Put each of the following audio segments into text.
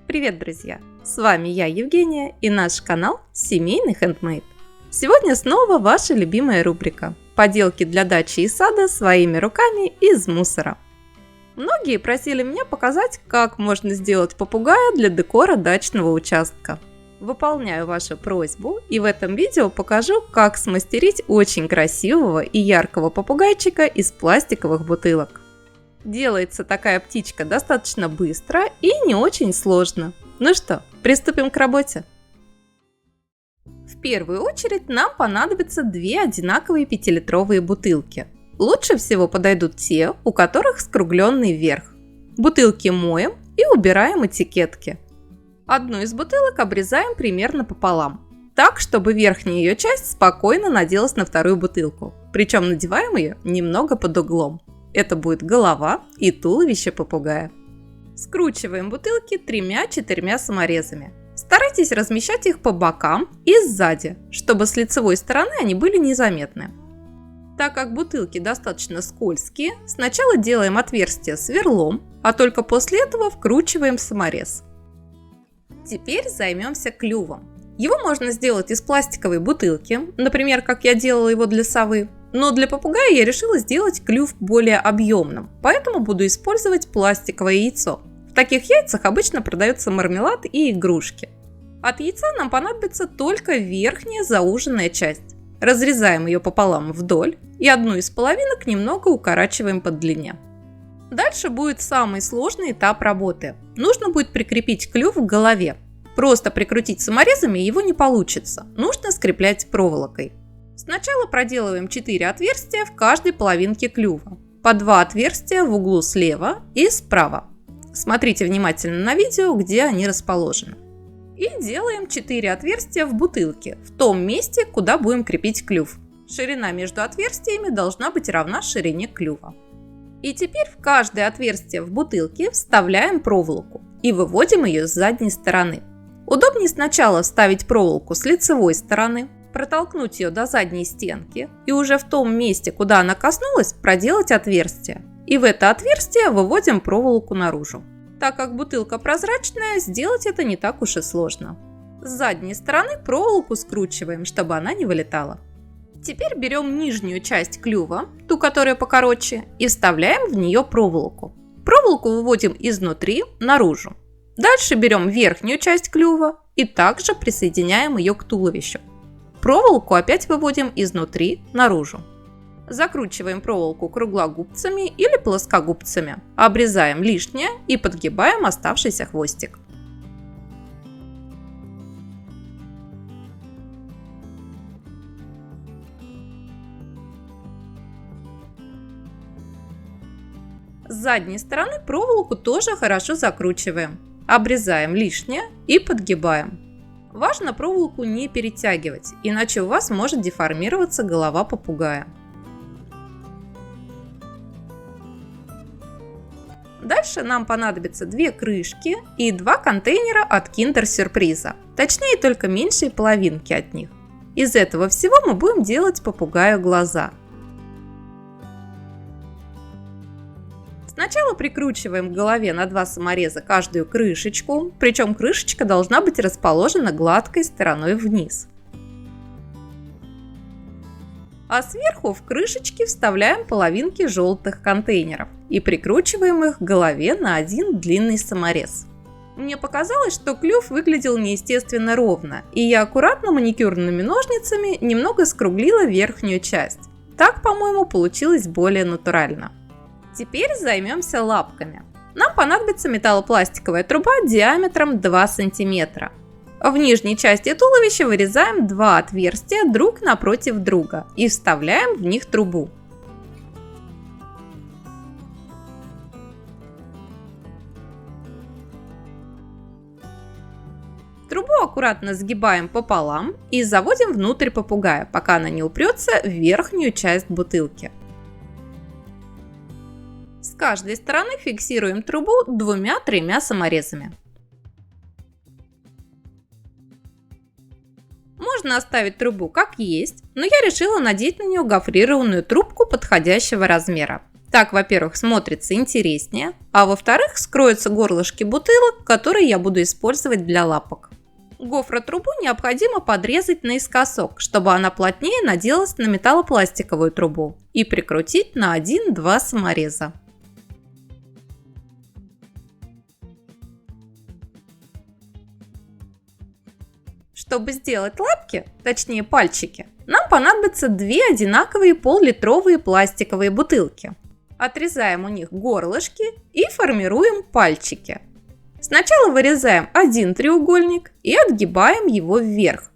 Привет, друзья! С вами я, Евгения, и наш канал Семейный Handmade. Сегодня снова ваша любимая рубрика «Поделки для дачи и сада своими руками из мусора». Многие просили меня показать, как можно сделать попугая для декора дачного участка. Выполняю вашу просьбу и в этом видео покажу, как смастерить очень красивого и яркого попугайчика из пластиковых бутылок. Делается такая птичка достаточно быстро и не очень сложно. Ну что, приступим к работе. В первую очередь нам понадобятся две одинаковые 5-литровые бутылки. Лучше всего подойдут те, у которых скругленный верх. Бутылки моем и убираем этикетки. Одну из бутылок обрезаем примерно пополам, так, чтобы верхняя ее часть спокойно наделась на вторую бутылку. Причем надеваем ее немного под углом. Это будет голова и туловище попугая. Скручиваем бутылки 3-4 саморезами. Старайтесь размещать их по бокам и сзади, чтобы с лицевой стороны они были незаметны. Так как бутылки достаточно скользкие, сначала делаем отверстие сверлом, а только после этого вкручиваем саморез. Теперь займемся клювом. Его можно сделать из пластиковой бутылки, например, как я делала его для совы. Но для попугая я решила сделать клюв более объемным, поэтому буду использовать пластиковое яйцо. В таких яйцах обычно продается мармелад и игрушки. От яйца нам понадобится только верхняя зауженная часть. Разрезаем ее пополам вдоль и одну из половинок немного укорачиваем по длине. Дальше будет самый сложный этап работы. Нужно будет прикрепить клюв к голове. Просто прикрутить саморезами его не получится, нужно скреплять проволокой. Сначала проделываем 4 отверстия в каждой половинке клюва, по 2 отверстия в углу слева и справа. Смотрите внимательно на видео, где они расположены. И делаем 4 отверстия в бутылке, в том месте, куда будем крепить клюв. Ширина между отверстиями должна быть равна ширине клюва. И теперь в каждое отверстие в бутылке вставляем проволоку и выводим ее с задней стороны. Удобнее сначала вставить проволоку с лицевой стороны, протолкнуть ее до задней стенки и уже в том месте, куда она коснулась, проделать отверстие. И в это отверстие выводим проволоку наружу. Так как бутылка прозрачная, сделать это не так уж и сложно. С задней стороны проволоку скручиваем, чтобы она не вылетала. Теперь берем нижнюю часть клюва, ту, которая покороче, и вставляем в нее проволоку. Проволоку выводим изнутри наружу. Дальше берем верхнюю часть клюва и также присоединяем ее к туловищу. Проволоку опять выводим изнутри наружу. Закручиваем проволоку круглогубцами или плоскогубцами, обрезаем лишнее и подгибаем оставшийся хвостик. С задней стороны проволоку тоже хорошо закручиваем, обрезаем лишнее и подгибаем. Важно проволоку не перетягивать, иначе у вас может деформироваться голова попугая. Дальше нам понадобится 2 крышки и 2 контейнера от киндер-сюрприза, точнее только меньшие половинки от них. Из этого всего мы будем делать попугаю глаза. Сначала прикручиваем к голове на 2 самореза каждую крышечку, причем крышечка должна быть расположена гладкой стороной вниз. А сверху в крышечки вставляем половинки желтых контейнеров и прикручиваем их к голове на один длинный саморез. Мне показалось, что клюв выглядел неестественно ровно, и я аккуратно маникюрными ножницами немного скруглила верхнюю часть. Так, по-моему, получилось более натурально. Теперь займемся лапками. Нам понадобится металлопластиковая труба диаметром 2 см. В нижней части туловища вырезаем 2 отверстия друг напротив друга и вставляем в них трубу. Трубу аккуратно сгибаем пополам и заводим внутрь попугая, пока она не упрется в верхнюю часть бутылки. С каждой стороны фиксируем трубу 2-3 саморезами. Можно оставить трубу как есть, но я решила надеть на нее гофрированную трубку подходящего размера. Так, во-первых, смотрится интереснее, а во-вторых, скроются горлышки бутылок, которые я буду использовать для лапок. Гофротрубу необходимо подрезать наискосок, чтобы она плотнее наделась на металлопластиковую трубу, и прикрутить на 1-2 самореза. Чтобы сделать лапки, точнее пальчики, нам понадобятся 2 одинаковые пол-литровые пластиковые бутылки. Отрезаем у них горлышки и формируем пальчики. Сначала вырезаем один треугольник и отгибаем его вверх.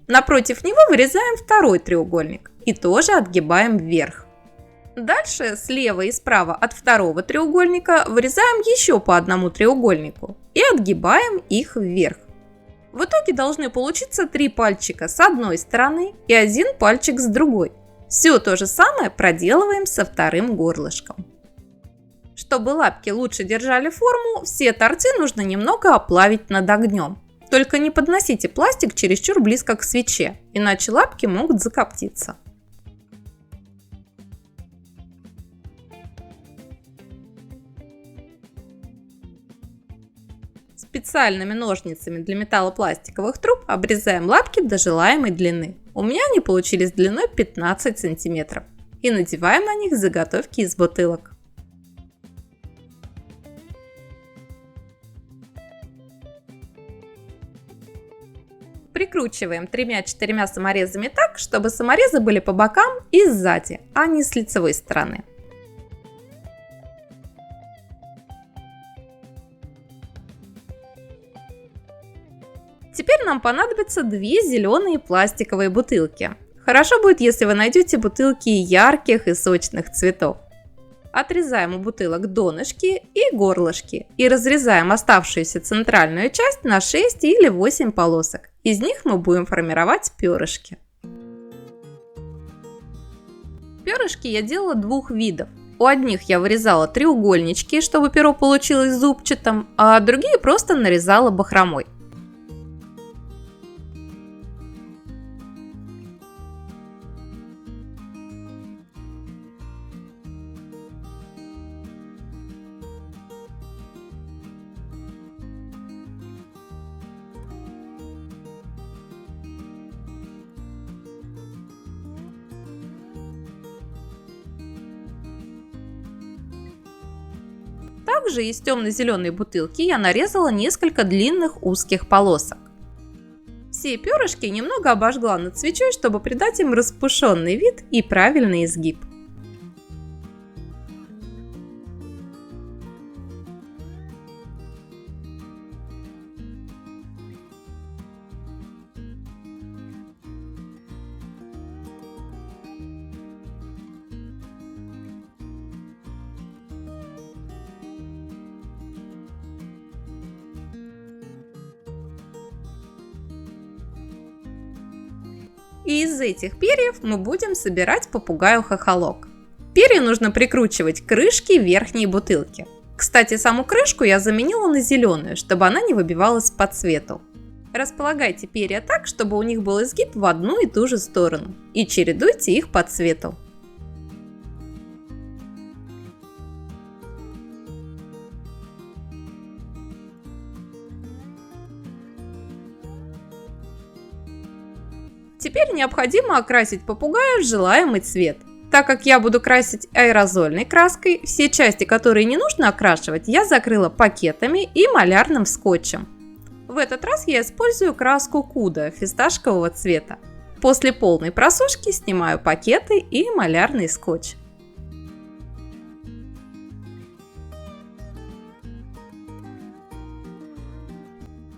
Напротив него вырезаем второй треугольник и тоже отгибаем вверх. Дальше слева и справа от второго треугольника вырезаем еще по одному треугольнику и отгибаем их вверх. В итоге должны получиться 3 пальчика с одной стороны и 1 пальчик с другой. Все то же самое проделываем со вторым горлышком. Чтобы лапки лучше держали форму, все торцы нужно немного оплавить над огнем. Только не подносите пластик чересчур близко к свече, иначе лапки могут закоптиться. Специальными ножницами для металлопластиковых труб обрезаем лапки до желаемой длины. У меня они получились длиной 15 см. И надеваем на них заготовки из бутылок. Прикручиваем 3-4 саморезами так, чтобы саморезы были по бокам и сзади, а не с лицевой стороны. Теперь нам понадобятся 2 зеленые пластиковые бутылки. Хорошо будет, если вы найдете бутылки ярких и сочных цветов. Отрезаем у бутылок донышки и горлышки и разрезаем оставшуюся центральную часть на 6 или 8 полосок. Из них мы будем формировать перышки. Перышки я делала 2 видов. У одних я вырезала треугольнички, чтобы перо получилось зубчатым, а другие просто нарезала бахромой. Также из темно-зеленой бутылки я нарезала несколько длинных узких полосок. Все перышки немного обожгла над свечой, чтобы придать им распушенный вид и правильный изгиб. И из этих перьев мы будем собирать попугаю-хохолок. Перья нужно прикручивать к крышке верхней бутылки. Кстати, саму крышку я заменила на зеленую, чтобы она не выбивалась по цвету. Располагайте перья так, чтобы у них был изгиб в одну и ту же сторону. И чередуйте их по цвету. Теперь необходимо окрасить попугая в желаемый цвет. Так как я буду красить аэрозольной краской, все части, которые не нужно окрашивать, я закрыла пакетами и малярным скотчем. В этот раз я использую краску Куда фисташкового цвета. После полной просушки снимаю пакеты и малярный скотч.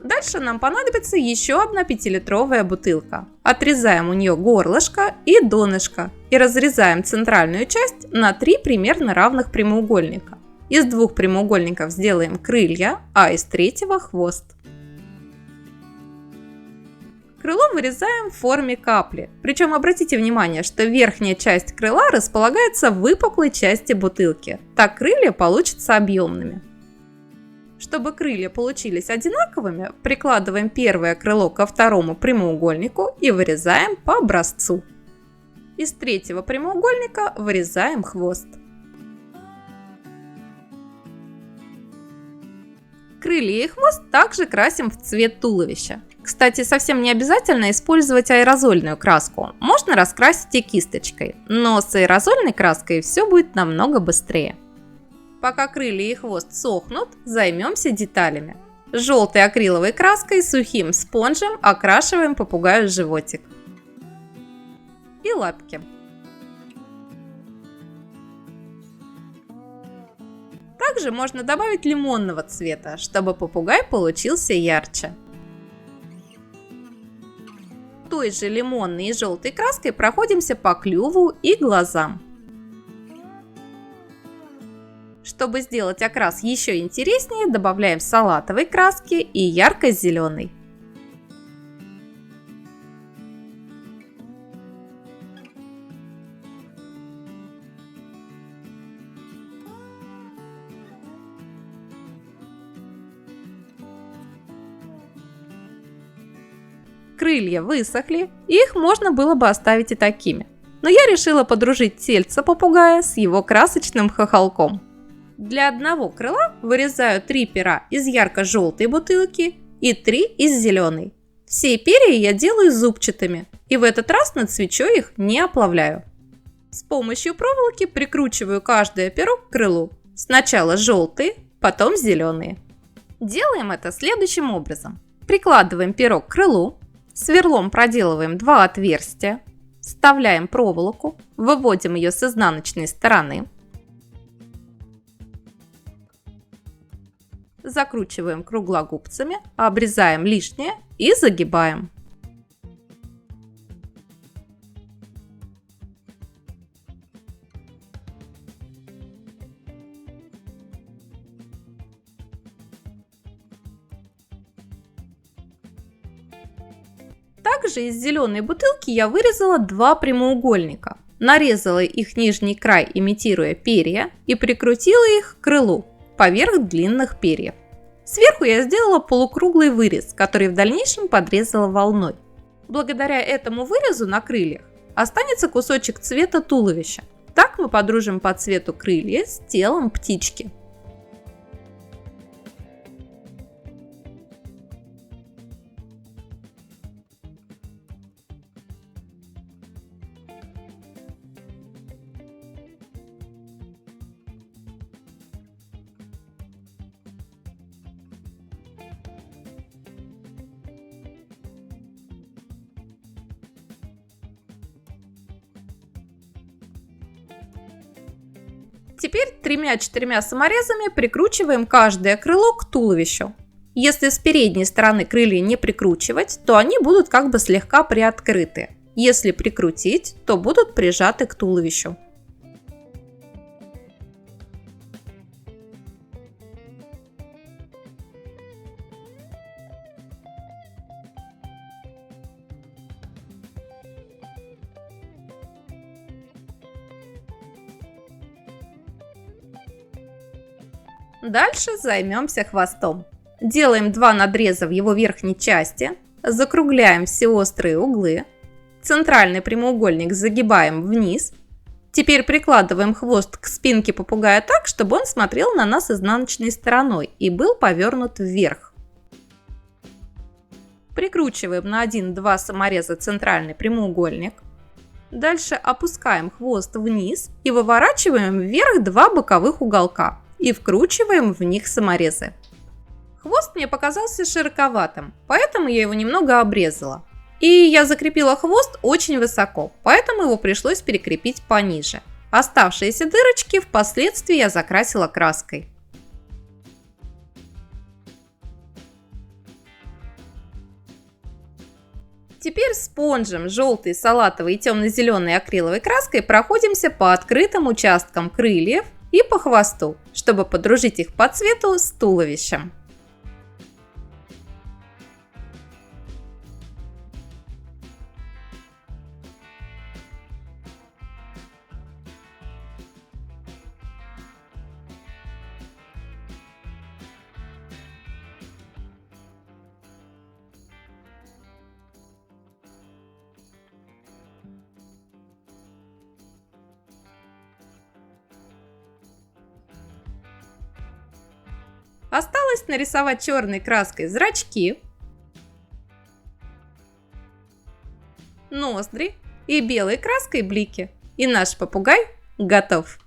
Дальше нам понадобится еще одна 5-литровая бутылка. Отрезаем у нее горлышко и донышко и разрезаем центральную часть на 3 примерно равных прямоугольника. Из 2 прямоугольников сделаем крылья, а из 3-го хвост. Крыло вырезаем в форме капли. Причем обратите внимание, что верхняя часть крыла располагается в выпуклой части бутылки. Так крылья получатся объемными. Чтобы крылья получились одинаковыми, прикладываем первое крыло ко второму прямоугольнику и вырезаем по образцу. Из 3-го прямоугольника вырезаем хвост. Крылья и хвост также красим в цвет туловища. Кстати, совсем не обязательно использовать аэрозольную краску, можно раскрасить и кисточкой, но с аэрозольной краской все будет намного быстрее. Пока крылья и хвост сохнут, займемся деталями. Желтой акриловой краской сухим спонжем окрашиваем попугаю животик и лапки. Также можно добавить лимонного цвета, чтобы попугай получился ярче. Той же лимонной и желтой краской проходимся по клюву и глазам. Чтобы сделать окрас еще интереснее, добавляем салатовой краски и ярко-зеленой. Крылья высохли, их можно было бы оставить и такими. Но я решила подружить тельце попугая с его красочным хохолком. Для одного крыла вырезаю 3 пера из ярко-желтой бутылки и 3 из зеленой. Все перья я делаю зубчатыми, и в этот раз над свечой их не оплавляю. С помощью проволоки прикручиваю каждое перо к крылу. Сначала желтые, потом зеленые. Делаем это следующим образом. Прикладываем перо к крылу, сверлом проделываем 2 отверстия, вставляем проволоку, выводим ее с изнаночной стороны, закручиваем круглогубцами, обрезаем лишнее и загибаем. Также из зеленой бутылки я вырезала 2 прямоугольника, нарезала их нижний край, имитируя перья, и прикрутила их к крылу поверх длинных перьев. Сверху я сделала полукруглый вырез, который в дальнейшем подрезала волной. Благодаря этому вырезу на крыльях останется кусочек цвета туловища. Так мы подружим по цвету крылья с телом птички. Теперь 3-4 саморезами прикручиваем каждое крыло к туловищу. Если с передней стороны крылья не прикручивать, то они будут как бы слегка приоткрыты. Если прикрутить, то будут прижаты к туловищу. Дальше займемся хвостом. Делаем 2 надреза в его верхней части, закругляем все острые углы, центральный прямоугольник загибаем вниз. Теперь прикладываем хвост к спинке попугая так, чтобы он смотрел на нас изнаночной стороной и был повернут вверх. Прикручиваем на 1-2 самореза центральный прямоугольник. Дальше опускаем хвост вниз и выворачиваем вверх 2 боковых уголка и вкручиваем в них саморезы. Хвост мне показался широковатым, поэтому я его немного обрезала. И я закрепила хвост очень высоко, поэтому его пришлось перекрепить пониже. Оставшиеся дырочки впоследствии я закрасила краской. Теперь спонжем, желтой, салатовой и темно-зеленой акриловой краской проходимся по открытым участкам крыльев и по хвосту, чтобы подружить их по цвету с туловищем. Осталось нарисовать черной краской зрачки, ноздри и белой краской блики. И наш попугай готов.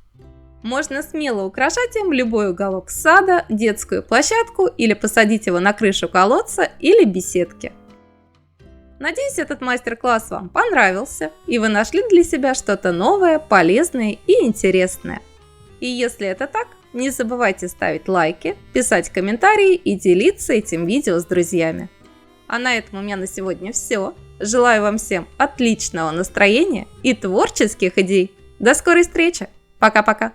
Можно смело украшать им любой уголок сада, детскую площадку или посадить его на крышу колодца или беседки. Надеюсь, этот мастер-класс вам понравился, и вы нашли для себя что-то новое, полезное и интересное. И если это так, не забывайте ставить лайки, писать комментарии и делиться этим видео с друзьями. А на этом у меня на сегодня все. Желаю вам всем отличного настроения и творческих идей. До скорой встречи. Пока-пока.